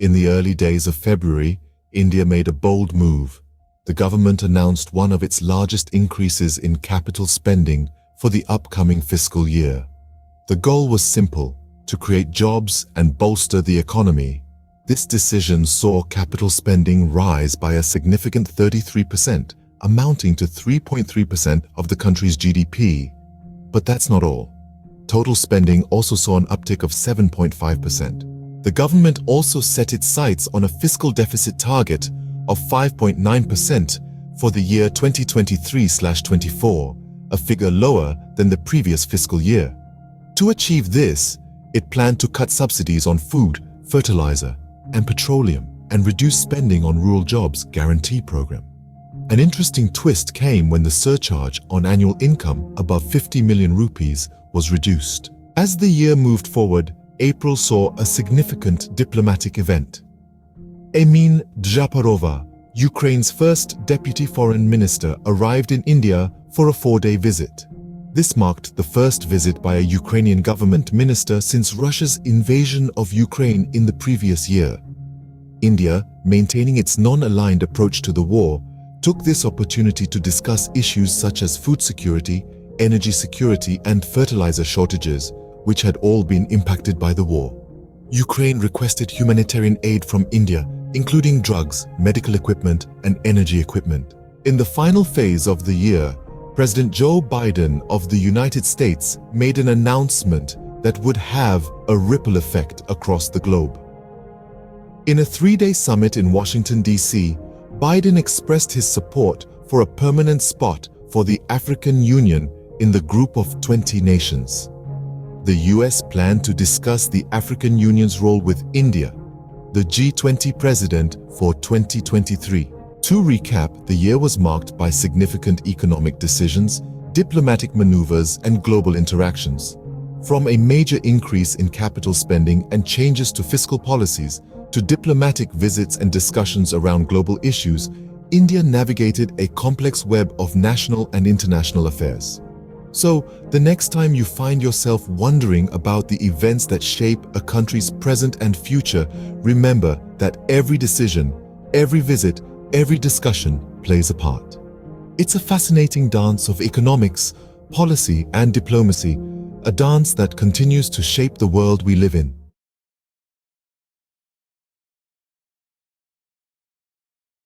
In the early days of February, India made a bold move. The government announced one of its largest increases in capital spending for the upcoming fiscal year. The goal was simple: to create jobs and bolster the economy. This decision saw capital spending rise by a significant 33%, amounting to 3.3% of the country's GDP. But that's not all. Total spending also saw an uptick of 7.5%. The government also set its sights on a fiscal deficit target of 5.9% for the year 2023/24, a figure lower than the previous fiscal year. To achieve this, it planned to cut subsidies on food, fertilizer, and petroleum, and reduce spending on rural jobs guarantee program. An interesting twist came when the surcharge on annual income above 50 million rupees was reduced. As the year moved forward, April saw a significant diplomatic event. Emin Djaparova, Ukraine's first deputy foreign minister, arrived in India for a 4-day visit. This marked the first visit by a Ukrainian government minister since Russia's invasion of Ukraine in the previous year. India, maintaining its non-aligned approach to the war, took this opportunity to discuss issues such as food security, energy security, and fertilizer shortages, which had all been impacted by the war. Ukraine requested humanitarian aid from India, including drugs, medical equipment, and energy equipment. In the final phase of the year, President Joe Biden of the United States made an announcement that would have a ripple effect across the globe. In a 3-day summit in Washington, D.C., Biden expressed his support for a permanent spot for the African Union in the group of 20 nations. The U.S. planned to discuss the African Union's role with India, the G20 president, for 2023. To recap, the year was marked by significant economic decisions, diplomatic maneuvers, and global interactions. From a major increase in capital spending and changes to fiscal policies, to diplomatic visits and discussions around global issues, India navigated a complex web of national and international affairs. So, the next time you find yourself wondering about the events that shape a country's present and future, remember that every decision, every visit, every discussion plays a part. It's a fascinating dance of economics, policy, and diplomacy, a dance that continues to shape the world we live in.